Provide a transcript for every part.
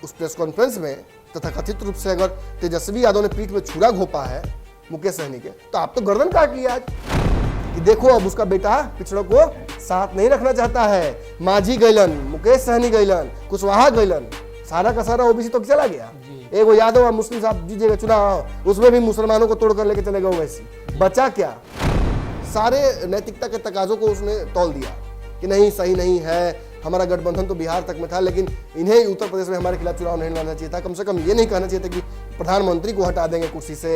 उस press conference में तथाकथित रूप से अगर तेजस्वी यादव ने पीठ में छुरा घोपा है मुकेश सहनी के, तो आप तो गर्दन काट लिया आज कि देखो अब उसका बेटा पिछड़ों को साथ नहीं रखना चाहता है। मांझी गैलन, मुकेश सहनी गैलन, कुशवाहा गैलन, सारा का सारा ओबीसी तो चला गया। एक वो यादव और मुस्लिम साहब जीतेगा चुनाव, उसमें भी मुसलमानों को तोड़ कर लेके चले गए वैसी, बचा क्या? सारे नैतिकता के तकाजों को उसने तौल दिया कि नहीं सही नहीं है, हमारा गठबंधन तो बिहार तक में था, लेकिन इन्हें उत्तर प्रदेश में हमारे खिलाफ चुनाव नहीं लड़ना चाहिए था। कम से कम ये नहीं कहना चाहिए था कि प्रधानमंत्री को हटा देंगे कुर्सी से,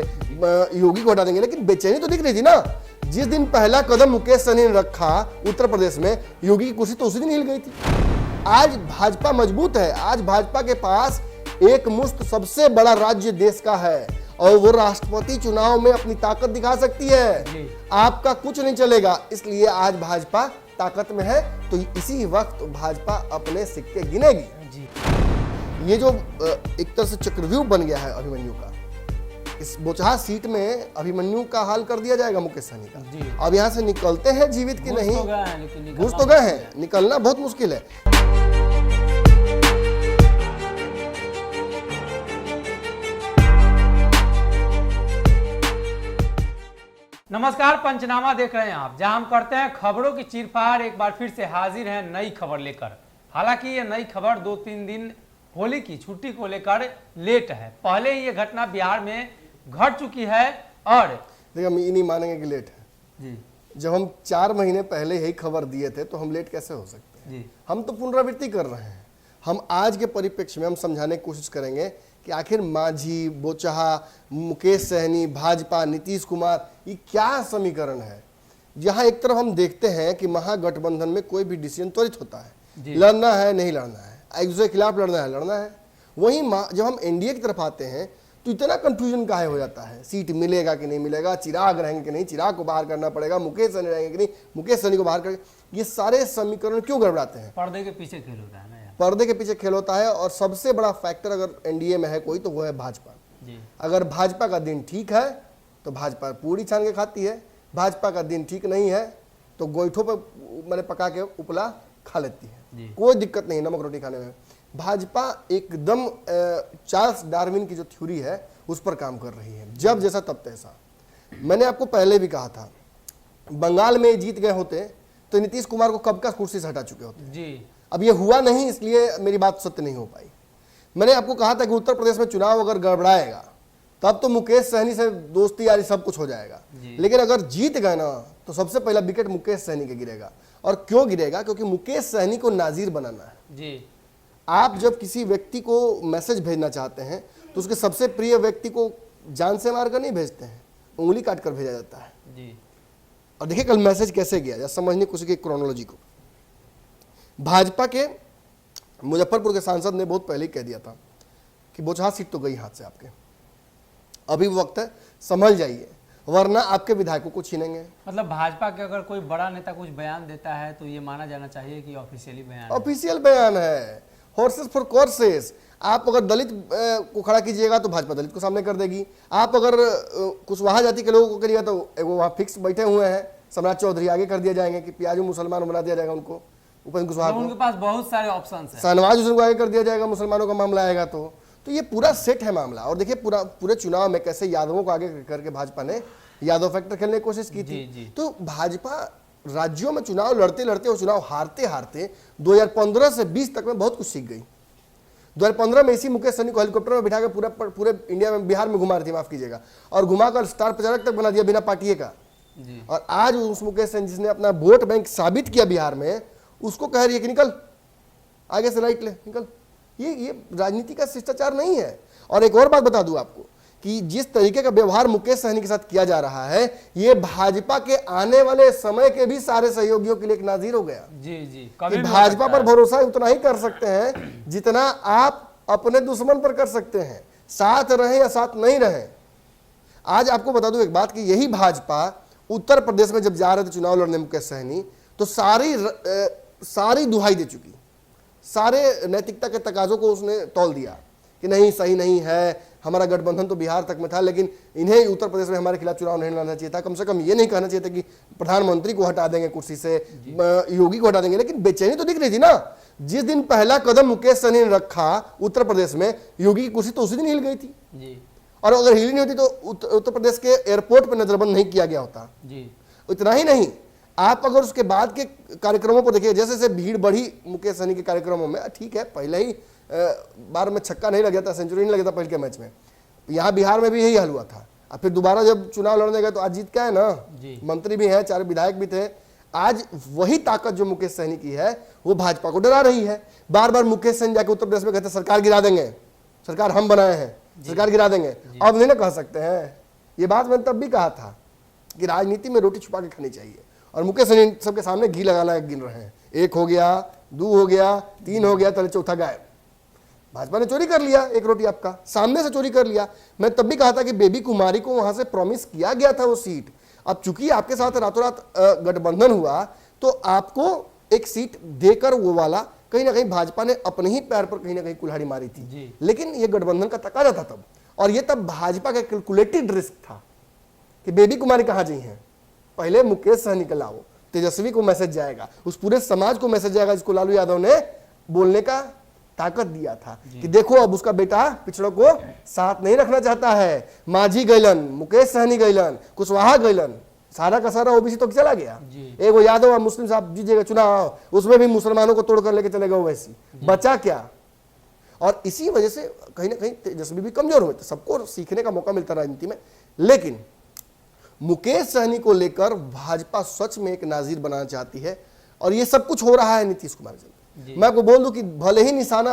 योगी को हटा देंगे। लेकिन बेचैनी तो दिख रही थी ना। जिस दिन पहला कदम मुकेश सहनी ने रखा उत्तर प्रदेश में, योगी की कुर्सी तो उसी दिन हिल गई थी। आज भाजपा मजबूत है। आज भाजपा के पास एक मुश्त सबसे बड़ा राज्य देश का है और वो राष्ट्रपति चुनाव में अपनी ताकत दिखा सकती है। आपका कुछ नहीं चलेगा। इसलिए आज भाजपा ताकत में है, तो इसी वक्त भाजपा अपने सिक्के गिनेगी। ये जो एक तरह से चक्रव्यूह बन गया है अभिमन्यु का, इस बोचहा सीट में अभिमन्यु का हाल कर दिया जाएगा मुकेश सहनी का। अब यहाँ से निकलते हैं जीवित की नहीं, घुस तो गए हैं, निकलना बहुत मुश्किल है। नमस्कार, पंचनामा देख रहे हैं आप, जहां हम करते हैं खबरों की चीरफाड़। एक बार फिर से हाजिर है नई खबर लेकर। हालांकि ये नई खबर 2-3 दिन होली की छुट्टी को लेकर लेट है। पहले ही ये घटना बिहार में घट चुकी है और देखिए हम ये नहीं मानेंगे कि लेट है जी। जब हम 4 महीने पहले यही खबर दिए थे तो हम लेट कैसे हो सकते हैं? हम तो पुनरावृत्ति कर रहे हैं। हम आज के परिप्रेक्ष्य में हम समझाने की कोशिश करेंगे कि आखिर मांझी, बोचहा, मुकेश सहनी, भाजपा, नीतीश कुमार, ये क्या समीकरण है। जहां एक तरफ हम देखते हैं कि महागठबंधन में कोई भी डिसीजन त्वरित होता है, लड़ना है नहीं लड़ना है, एक दूसरे के खिलाफ लड़ना है। वहीं जब हम एनडीए की तरफ आते हैं तो इतना कंफ्यूजन काहे हो जाता है, सीट मिलेगा कि नहीं मिलेगा, चिराग रहेंगे कि नहीं, चिराग को बाहर करना पड़ेगा, मुकेश सहनी रहेंगे कि नहीं, मुकेश सहनी को बाहर करेंगे। ये सारे समीकरण क्यों गड़बड़ाते हैं? पर्दे के पीछे खेल होता है ना यार। पर्दे के पीछे खेल होता है। और सबसे बड़ा फैक्टर अगर एनडीए में है कोई तो वो है भाजपा। अगर भाजपा का दिन ठीक है तो भाजपा पूरी छान के खाती है, भाजपा का दिन ठीक नहीं है तो गोईठों पे मैंने पका के उपला खा लेती है। कोई दिक्कत नहीं नमक रोटी खाने में। भाजपा एकदम चार्ल्स डार्विन की जो थ्योरी है उस पर काम कर रही है, जब जैसा तब तैसा। मैंने आपको पहले भी कहा था, बंगाल में जीत गए होते तो नीतीश कुमार को कब का कुर्सी से हटा चुके होते जी। अब ये हुआ नहीं, इसलिए मेरी बात सत्य नहीं हो पाई। मैंने आपको कहा था कि उत्तर प्रदेश में चुनाव अगर गड़बड़ाएगा तब तो मुकेश सहनी से दोस्ती यारी सब कुछ हो जाएगा, लेकिन अगर जीत गए ना तो सबसे पहला विकेट मुकेश सहनी के गिरेगा। और क्यों गिरेगा? क्योंकि मुकेश सहनी को नाजीर बनाना है जी। आप जब किसी व्यक्ति को मैसेज भेजना चाहते हैं तो उसके सबसे प्रिय व्यक्ति को जान से मारकर नहीं भेजते हैं, उंगली काट कर भेजा जाता है जी। और देखिए कल मैसेज कैसे गया, या समझने कुछ की क्रोनोलॉजी को। भाजपा के मुजफ्फरपुर के सांसद ने बहुत पहले ही कह दिया था कि बोचहा सीट तो गई हाथ से आपके, अभी वक्त है संभल जाइए वरना आपके विधायकों को छीनेंगे। मतलब भाजपा के अगर कोई बड़ा नेता कुछ बयान देता है तो ये माना जाना चाहिए कि ऑफिशियली बयान, ऑफिशियल बयान है। Horses for courses. आप अगर दलित को खड़ा कीजिएगा तो भाजपा दलित को सामने कर देगी। आप अगर कुशवाहा जाति के लोगों को करिएगा तो वो वहाँ फिक्स बैठे हुए हैं, सम्राट चौधरी आगे कर दिया जाएंगे कि प्याजू मुसलमान बना दिया जाएगा उनको, उपेंद्र कुशवाहा को। उनके पास बहुत सारे ऑप्शन हैं। शाहनवाज हुसैन को आगे कर दिया जाएगा मुसलमानों का मामला आएगा तो ये पूरा सेट है मामला। और देखिए पूरे चुनाव में कैसे यादवों को आगे करके भाजपा ने यादव फैक्टर खेलने की कोशिश की थी। तो भाजपा राज्यों में चुनाव लड़ते लड़ते और चुनाव हारते हारते 2015 से 20 तक में बहुत कुछ सीख गई। 2015 में इसी मुकेश सहनी को हेलीकॉप्टर में बिठा के पूरे इंडिया में, बिहार में घुमा रही थी, माफ कीजिएगा, और घुमाकर स्टार प्रचारक तक बना दिया बिना पार्टी का। और आज उस मुकेश सहनी जिसने अपना वोट बैंक साबित किया बिहार में, उसको कह रही है कि निकल आगे से राइट ले निकल। ये राजनीति का शिष्टाचार नहीं है। और एक और बात बता दूं आपको कि जिस तरीके का व्यवहार मुकेश सहनी के साथ किया जा रहा है, ये भाजपा के आने वाले समय के भी सारे सहयोगियों के लिए एक नाजीर हो गया जी। कि भाजपा पर भरोसा उतना ही कर सकते हैं जितना आप अपने दुश्मन पर कर सकते हैं, साथ रहे या साथ नहीं रहे। आज आपको बता दूं एक बात कि यही भाजपा उत्तर प्रदेश में जब जा रहे थे चुनाव लड़ने मुकेश सहनी, तो सारी दुहाई दे चुकी, सारे नैतिकता के तकाजों को उसने तौल दिया कि नहीं सही नहीं है, हमारा गठबंधन तो बिहार तक में था, लेकिन इन्हें उत्तर प्रदेश में हमारे खिलाफ चुनाव नहीं लड़ना चाहिए था। कम से कम ये नहीं कहना चाहिए था कि प्रधानमंत्री को हटा देंगे कुर्सी से, योगी को हटा देंगे। लेकिन बेचैनी तो दिख रही थी ना। जिस दिन पहला कदम मुकेश सहनी ने रखा उत्तर प्रदेश में, योगी की कुर्सी तो उसी दिन हिल गई थी जी। और अगर हिली नहीं होती तो उत्तर प्रदेश के एयरपोर्ट पर नजरबंद नहीं किया गया होता जी। इतना ही नहीं, आप अगर उसके बाद के कार्यक्रमों को देखिए, जैसे जैसे भीड़ बढ़ी मुकेश सहनी के कार्यक्रमों में, ठीक है पहले ही बार में छक्का नहीं लग गया था, सेंचुरी नहीं लगा था पहले के मैच में, यहाँ बिहार में भी यही हाल हुआ था। अब फिर दोबारा जब चुनाव लड़ने गए तो आज जीत क्या है ना, मंत्री भी हैं, 4 विधायक भी थे। आज वही ताकत जो मुकेश सहनी की है वो भाजपा को डरा रही है। बार बार मुकेश सहनी जाके उत्तर प्रदेश में कहते सरकार गिरा देंगे, सरकार हम बनाए हैं, सरकार गिरा देंगे। अब नहीं ना कह सकते हैं, ये बात मैंने तब भी कहा था कि राजनीति में रोटी छुपा के खानी चाहिए, और मुकेश सहनी सबके सामने घी लगाना गिन रहे हैं, 1 हो गया, 2 हो गया, 3 हो गया, तले चौथा गायब। भाजपा ने चोरी कर लिया, एक रोटी आपका सामने से चोरी कर लिया। मैं तब भी कहा था कि बेबी कुमारी को वहां से प्रॉमिस किया गया था वो सीट। अब चूंकि आपके साथ रातों रात गठबंधन हुआ तो आपको एक सीट देकर वो वाला कहीं ना कहीं भाजपा ने अपने ही पैर पर कहीं ना कहीं कुल्हाड़ी मारी थी, लेकिन ये गठबंधन का तकाजा था तब, और ये तब भाजपा का कैलकुलेटेड रिस्क था कि बेबी कुमारी कहाँ जी हैं, पहले मुकेश सहनी को लाओ, तेजस्वी को मैसेज जाएगा, उस पूरे समाज को मैसेज जाएगा जिसको लालू यादव ने बोलने का ताकत दिया था कि देखो अब उसका बेटा पिछड़ों को साथ नहीं रखना चाहता है। माझी गैलन, मुकेश सहनी गैलन, कुशवाहा गैलन, सारा का सारा ओबीसी तो चला गया। एक वो यादव और मुस्लिम साहब जीतेगा चुनाव, उसमें भी मुसलमानों को तोड़कर लेके चलेगा ओवैसी, बचा क्या। और इसी वजह से कहीं ना कहीं तेजस्वी भी कमजोर हुए थे। सबको सीखने का मौका मिलता राजनीति में, लेकिन मुकेश सहनी को लेकर भाजपा सच में एक नाजीर बनाना चाहती है, और ये सब कुछ हो रहा है नीतीश कुमार से। मैं आपको बोल दूं कि भले ही निशाना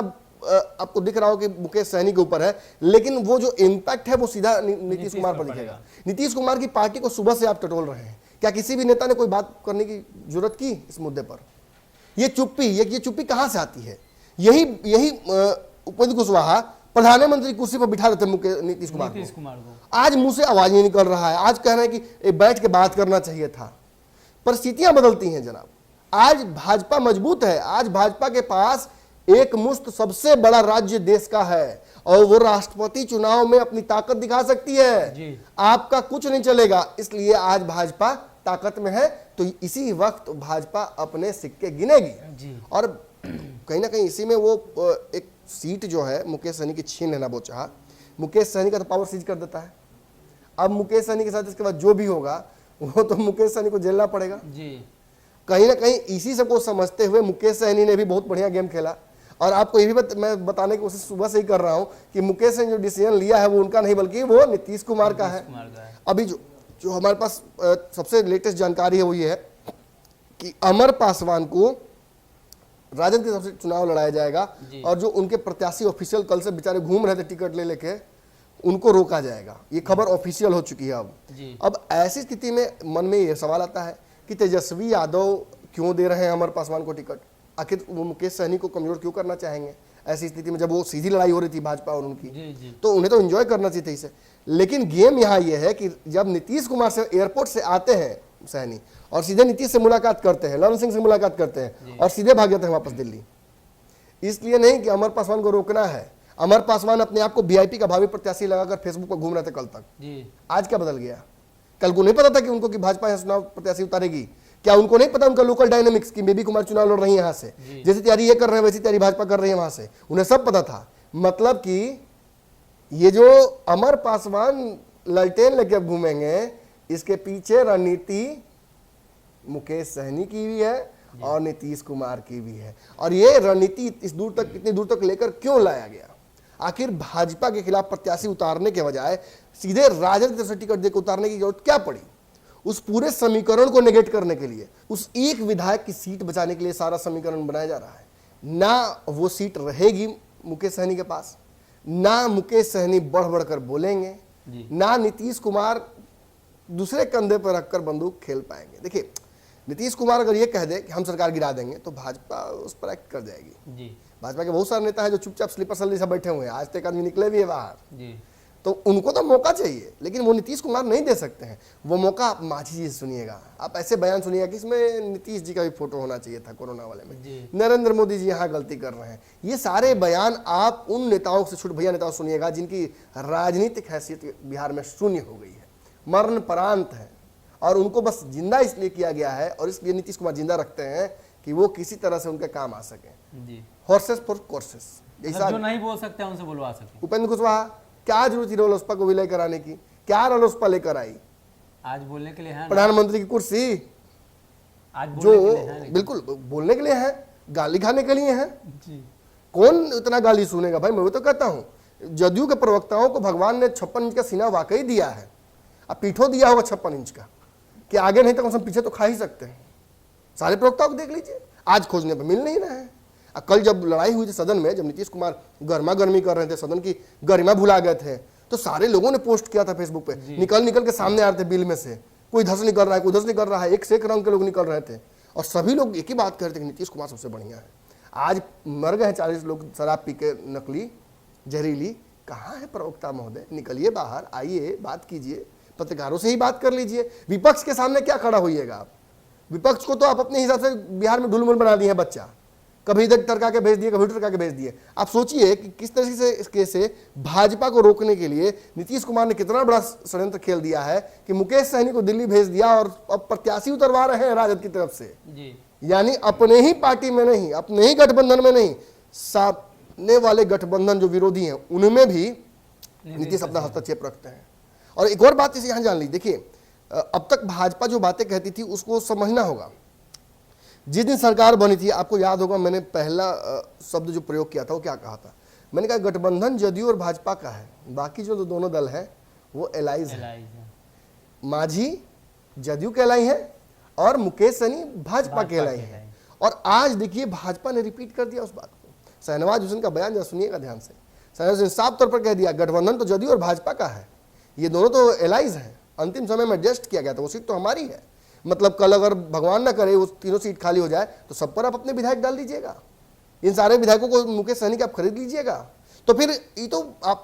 आपको दिख रहा हो कि मुकेश सहनी के ऊपर है, लेकिन वो जो इम्पैक्ट है वो सीधा नीतीश कुमार पर दिखेगा। नीतीश कुमार की पार्टी को सुबह से आप टटोल रहे हैं, क्या किसी भी नेता ने कोई बात करने की जरूरत की इस मुद्दे पर? ये चुप्पी कहां से आती है? यही उपेंद्र कुशवाहा प्रधानमंत्री कुर्सी पर बिठा देते नीतीश कुमार को। आज मुंह से आवाज नहीं निकल रहा है, आज कह रहे हैं कि बैठ के बात करना चाहिए था। परिस्थितियां बदलती हैं जनाब। आज भाजपा मजबूत है, आज भाजपा के पास एक मुश्त सबसे बड़ा राज्य देश का है, और वो राष्ट्रपति चुनाव में अपनी ताकत दिखा सकती है। आपका कुछ नहीं चलेगा, इसलिए आज भाजपा ताकत में है। तो इसी वक्त भाजपा अपने सिक्के गिनेगी, और कहीं ना कहीं इसी में वो एक सीट जो है मुकेश सहनी की छीन लेना वो चाहा। मुकेश सहनी का तो पावर सीज कर देता है। अब मुकेश सहनी के साथ इसके बाद जो भी होगा वो तो मुकेश सहनी को झेलना पड़ेगा जी। कहीं ना कहीं इसी सबको समझते हुए मुकेश सहनी ने भी बहुत बढ़िया गेम खेला, और आपको ये भी मैं बताने की कोशिश सुबह से ही कर रहा हूं कि मुकेश सहनी जो डिसीजन लिया है वो उनका नहीं बल्कि वो नीतीश कुमार का है। अभी जो हमारे पास सबसे लेटेस्ट जानकारी है वो ये है कि अमर पासवान को राजद की तरफ से चुनाव लड़ाया जाएगा, और जो उनके प्रत्याशी ऑफिशियल कल से बेचारे घूम रहे थे टिकट ले लेके, उनको रोका जाएगा। ये खबर ऑफिशियल हो चुकी है। अब ऐसी स्थिति में मन में ये सवाल आता है कि तेजस्वी यादव क्यों दे रहे हैं अमर पासवान को टिकट? आखिर वो मुकेश सहनी को कमजोर क्यों करना चाहेंगे ऐसी स्थिति में, जब वो सीधी लड़ाई हो रही थी भाजपा और उनकी? तो उन्हें तो एंजॉय करना चाहिए था इसे। लेकिन गेम यहाँ ये है कि जब नीतीश कुमार से एयरपोर्ट से आते हैं सहनी और सीधे नीतीश से मुलाकात करते हैं, ललन सिंह से मुलाकात करते हैं और सीधे भाग जाते हैं वापस दिल्ली। इसलिए नहीं कि अमर पासवान को रोकना है। अमर पासवान अपने आप को वीआईपी का भावी प्रत्याशी लगाकर फेसबुक पर घूम रहे थे कल तक। आज क्या बदल गया? कल को नहीं पता था कि उनको कि भाजपा यहाँ चुनाव प्रत्याशी उतारेगी। क्या उनको नहीं पता उनका लोकल डायनेमिक्स की बेबी कुमार चुनाव लड़ रही है यहाँ से, जैसी तैयारी ये कर रहे हैं वैसी तैयारी भाजपा कर रही है वहां से? उन्हें सब पता था। मतलब कि ये जो अमर पासवान ललटेन लेके अब घूमेंगे, इसके पीछे रणनीति मुकेश सहनी की भी है और नीतीश कुमार की भी है। और ये रणनीति इतनी दूर तक लेकर क्यों लाया गया? आखिर भाजपा के खिलाफ प्रत्याशी उतारने के बजाय सीधे राजद की टिकट देकर उतारने की जरूरत क्या पड़ी? उस पूरे समीकरण को नेगेट करने के लिए, उस एक विधायक की सीट बचाने के लिए सारा समीकरण बनाया जा रहा है। ना वो सीट रहेगी मुकेश सहनी के पास, ना मुकेश सहनी बढ़ बढ़कर बोलेंगे, ना नीतीश कुमार दूसरे कंधे पर रखकर बंदूक खेल पाएंगे। देखिए, नीतीश कुमार अगर ये कह दे कि हम सरकार गिरा देंगे तो भाजपा उस पर एक्ट कर जाएगी। भाजपा के बहुत सारे नेता हैं जो चुपचाप स्लीपर सेल जैसा बैठे हुए हैं, आज तक आदमी निकले भी है बाहर। तो उनको तो मौका चाहिए, लेकिन वो नीतीश कुमार नहीं दे सकते हैं वो मौका। आप माझी जी से सुनिएगा, आप ऐसे बयान सुनिएगा कि इसमें नीतीश जी का भी फोटो होना चाहिए था कोरोना वाले में, नरेंद्र मोदी जी यहाँ गलती कर रहे हैं। ये सारे बयान आप उन नेताओं से, छोटे भैया नेताओं सुनिएगा जिनकी राजनीतिक हैसियत बिहार में शून्य हो गई है, मरणपरांत है, और उनको बस जिंदा इसलिए किया गया है और इसलिए नीतीश कुमार जिंदा रखते हैं कि वो किसी तरह से उनके काम आ सके। जी, हॉर्सेस फॉर कोर्सेस जैसा जो नहीं बोल सकते उनसे बुलवा सकते। उपेंद्र कुशवाहा, क्या जरूरत थी रालोसपा को विलय कराने की? क्या रालोसपा लेकर आई? आज बोलने के लिए है ना? प्रधानमंत्री की कुर्सी, आज बोलने जो के लिए है लेकिन। बिल्कुल बोलने के लिए है, गाली खाने के लिए है। जी, कौन इतना गाली सुनेगा भाई? मैं वो तो कहता हूँ, जदयू के प्रवक्ताओं को भगवान ने 56 इंच का सीना वाकई दिया है। अब पीठो दिया होगा 56 इंच का, कि आगे नहीं तो कम से कम पीछे तो खा ही सकते हैं। सारे प्रवक्ताओं को देख लीजिए, आज खोजने पर मिल नहीं रहे हैं। कल जब लड़ाई हुई थी सदन में, जब नीतीश कुमार गर्मा गर्मी कर रहे थे, सदन की गरिमा भुला गए थे, तो सारे लोगों ने पोस्ट किया था फेसबुक पे, निकल निकल के सामने आ रहे थे बिल में से, कोई इधर से निकल रहा है, कोई उधर से निकल रहा है, एक से एक रंग के लोग निकल रहे थे, और सभी लोग एक ही बात कह रहे थे कि नीतीश कुमार सबसे बढ़िया है। आज मर गए हैं 40 लोग शराब पी के, नकली जहरीली। कहाँ है प्रवक्ता महोदय? निकलिए बाहर, आइए, बात कीजिए, पत्रकारों से ही बात कर लीजिए। विपक्ष के सामने क्या खड़ा होइएगा आप? विपक्ष को तो आप अपने हिसाब से बिहार में ढुलमुल बना दिए हैं बच्चा, कभी इधर टरका के भेज दिए, कभी उधर टरका के भेज दिए। आप सोचिए कि किस तरह से इसके से भाजपा को रोकने के लिए नीतीश कुमार ने कितना बड़ा षड्यंत्र खेल दिया है कि मुकेश सहनी को दिल्ली भेज दिया और अब प्रत्याशी उतरवा रहे हैं राजद की तरफ से। जी, यानी अपने ही पार्टी में नहीं, अपने ही गठबंधन में नहीं, सामने वाले गठबंधन जो विरोधी हैं उनमें भी नीतीश अपना हस्तक्षेप रखते हैं। और एक और बात इसे यहाँ जान ली, देखिए अब तक भाजपा जो बातें कहती थी उसको समझना होगा। जिस दिन सरकार बनी थी, आपको याद होगा मैंने पहला शब्द जो प्रयोग किया था वो क्या कहा था? मैंने कहा गठबंधन जदयू और भाजपा का है, बाकी जो दोनों दल हैं वो एलाइज है। मांझी जदयू कहलाई है और मुकेश सहनी भाजपा कहलाई है। और आज देखिए भाजपा ने रिपीट कर दिया उस बात को। शहनवाज हुसैन का बयान जरा सुनिएगा ध्यान से। शहनवाज हुसैन साफ तौर पर कह दिया गठबंधन तो जदयू और भाजपा का है, ये दोनों तो एलाइज हैं। अंतिम समय में एडजस्ट किया गया था, वो सीट तो हमारी है। मतलब कल अगर भगवान ना करे वो तीनों सीट खाली हो जाए तो सब पर आप अपने विधायक डाल दीजिएगा, इन सारे विधायकों को मुकेश सहनी के आप खरीद लीजिएगा। तो फिर ये तो आप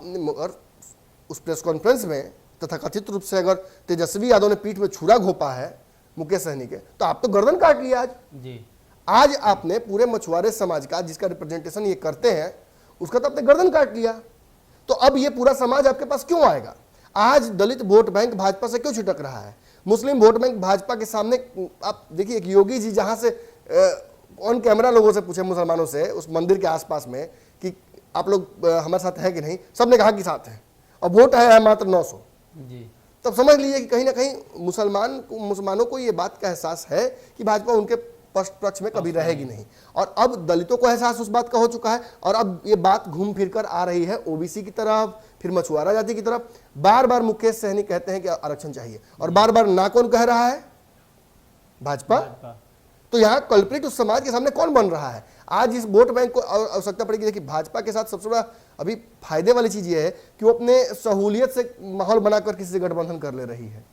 उस प्रेस कॉन्फ्रेंस में तथाकथित रूप से अगर तेजस्वी यादव ने पीठ में छुरा घोपा है मुकेश सहनी के, तो आप तो गर्दन काट लिया आज। जी, आज आपने पूरे मछुआरे समाज का जिसका रिप्रेजेंटेशन ये करते हैं उसका तो आपने गर्दन काट लिया। तो अब ये पूरा समाज आपके पास क्यों आएगा? आज दलित वोट बैंक भाजपा से क्यों छिटक रहा है? मुस्लिम वोट बैंक भाजपा के सामने। आप देखिए एक योगी जी जहां से ऑन कैमरा लोगों से पूछे, मुसलमानों से उस मंदिर के आसपास में, कि आप लोग हमारे साथ हैं कि नहीं, सबने कहा कि साथ हैं, और वोट है मात्र 900। जी, तब समझ लीजिए कि कहीं ना कहीं मुसलमानों को ये बात का एहसास है कि भाजपा उनके पक्ष में कभी रहेगी नहीं। और अब दलितों को एहसास उस बात का हो चुका है, और अब ये बात घूम फिर कर आ रही है ओबीसी की तरफ, फिर मछुआरा जाति की तरफ। बार बार मुकेश सहनी कहते हैं कि आरक्षण चाहिए, और बार बार ना कौन कह रहा है? भाजपा। तो यहाँ कल्प्रिट उस समाज के सामने कौन बन रहा है? आज इस वोट बैंक को आवश्यकता पड़ेगी। देखिए भाजपा के साथ सबसे बड़ा अभी फायदे वाली चीज ये है कि वो अपने सहूलियत से माहौल बनाकर किसी से गठबंधन कर ले रही है,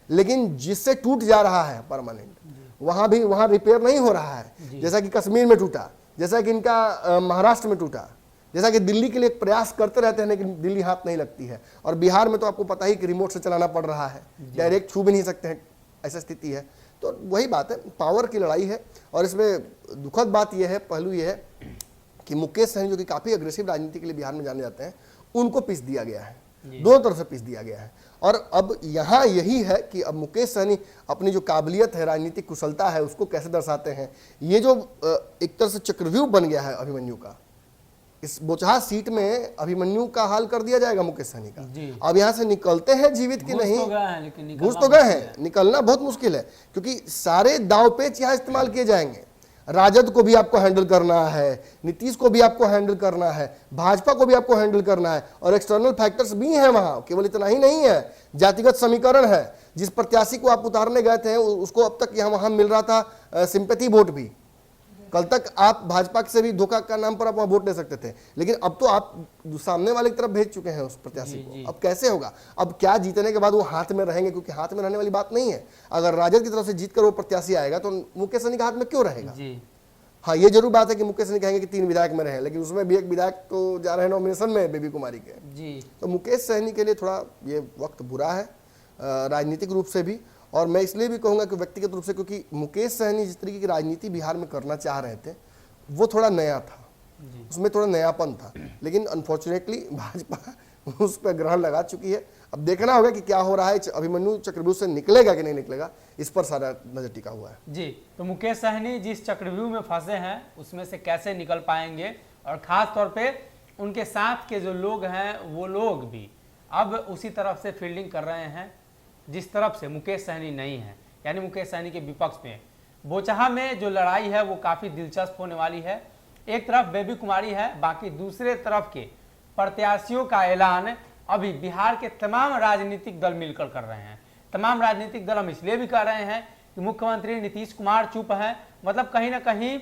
लेकिन जिससे टूट जा रहा है परमानेंट, वहां रिपेयर नहीं हो रहा है। जैसा कि कश्मीर में टूटा, जैसा कि इनका महाराष्ट्र में टूटा, जैसा कि दिल्ली के लिए प्रयास करते रहते हैं लेकिन दिल्ली हाथ नहीं लगती है। और बिहार में तो आपको पता ही कि रिमोट से चलाना पड़ रहा है, डायरेक्ट छू भी नहीं सकते हैं, ऐसा स्थिति है। तो वही बात है, पावर की लड़ाई है। और इसमें दुखद बात यह है, पहलू यह है कि मुकेश सहनी जो कि काफ़ी अग्रेसिव राजनीति के लिए बिहार में जाने जाते हैं, उनको पीस दिया गया है, दोनों तरफ से पीस दिया गया है। और अब यहाँ यही है कि अब मुकेश सहनी अपनी जो काबिलियत है, राजनीतिक कुशलता है, उसको कैसे दर्शाते हैं। ये जो एक तरह से चक्रव्यूह बन गया है अभिमन्यु का, इस बोचहा सीट में अभिमन्यु का हाल कर दिया जाएगा मुकेश सहनी का। अब यहाँ से निकलते हैं जीवित की नहीं, घुस तो गए हैं, निकलना बहुत मुश्किल है, क्योंकि सारे दाव पेच यहाँ इस्तेमाल किए जाएंगे। राजद को भी आपको हैंडल करना है, नीतीश को भी आपको हैंडल करना है, भाजपा को भी आपको हैंडल करना है, और एक्सटर्नल फैक्टर्स भी हैं वहां। केवल इतना ही नहीं है, जातिगत समीकरण है। जिस प्रत्याशी को आप उतारने गए थे उसको अब तक यहाँ वहां मिल रहा था सिंपैथी वोट भी। कल तक आप भाजपा से भी धोखा का नाम पर आप वहां वोट ले सकते थे, लेकिन अब तो आप सामने वाले की तरफ भेज चुके हैं उस प्रत्याशी को। अब कैसे होगा? अब क्या जीतने के बाद वो हाथ में रहेंगे? क्योंकि हाथ में रहने वाली बात नहीं है। अगर राजद की तरफ से जीत कर वो प्रत्याशी आएगा तो मुकेश सहनी के हाथ में क्यों रहेगा? हाँ, ये जरूर बात है कि मुकेश सहनी कहेंगे कि 3 विधायक में रहे, लेकिन उसमें भी एक विधायक तो जा रहे हैं नॉमिनेशन में बेबी कुमारी के जी। तो मुकेश सहनी के लिए थोड़ा ये वक्त बुरा है राजनीतिक रूप से भी, और मैं इसलिए भी कहूँगा कि व्यक्तिगत रूप से, क्योंकि मुकेश सहनी जिस तरीके की राजनीति बिहार में करना चाह रहे थे वो थोड़ा नया था, उसमें थोड़ा नयापन था, लेकिन अनफॉर्चुनेटली भाजपा उस पर ग्रहण लगा चुकी है। अब देखना होगा कि क्या हो रहा है, अभिमन्यु चक्रव्यूह से निकलेगा कि नहीं निकलेगा, इस पर सारा नजर टिका हुआ है। जी, तो मुकेश सहनी जिस चक्रव्यूह में फंसे हैं उसमें से कैसे निकल पाएंगे, और खास तौर पे उनके साथ के जो लोग हैं वो लोग भी अब उसी तरफ से फील्डिंग कर रहे हैं जिस तरफ से मुकेश सहनी नहीं है, यानी मुकेश सहनी के विपक्ष में। बोचहा में जो लड़ाई है वो काफ़ी दिलचस्प होने वाली है। एक तरफ बेबी कुमारी है, बाकी दूसरे तरफ के प्रत्याशियों का ऐलान अभी बिहार के तमाम राजनीतिक दल मिलकर कर रहे हैं। तमाम राजनीतिक दल हम इसलिए भी कर रहे हैं कि मुख्यमंत्री नीतीश कुमार चुप हैं, मतलब कहीं ना कहीं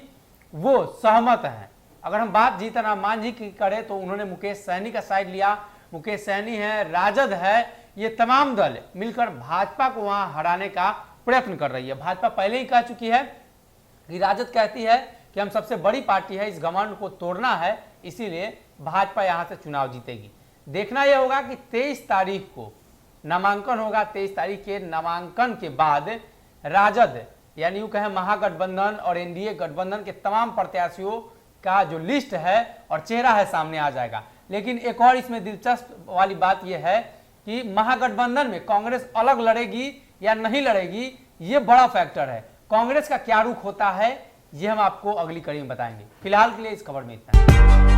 वो सहमत हैं। अगर हम बात जीतन राम मांझी की करें तो उन्होंने मुकेश सहनी का साइड लिया। मुकेश सहनी है, राजद है, ये तमाम दल मिलकर भाजपा को वहां हराने का प्रयत्न कर रही है। भाजपा पहले ही कह चुकी है कि राजद कहती है कि हम सबसे बड़ी पार्टी है, इस घमंड को तोड़ना है, इसीलिए भाजपा यहां से चुनाव जीतेगी। देखना यह होगा कि 23 तारीख को नामांकन होगा। 23 तारीख के नामांकन के बाद राजद यानी यूं कहें महागठबंधन और एनडीए गठबंधन के तमाम प्रत्याशियों का जो लिस्ट है और चेहरा है सामने आ जाएगा। लेकिन एक और इसमें दिलचस्प वाली बात यह है कि महागठबंधन में कांग्रेस अलग लड़ेगी या नहीं लड़ेगी, ये बड़ा फैक्टर है। कांग्रेस का क्या रुख होता है ये हम आपको अगली कड़ी में बताएंगे। फिलहाल के लिए इस खबर में इतना ही।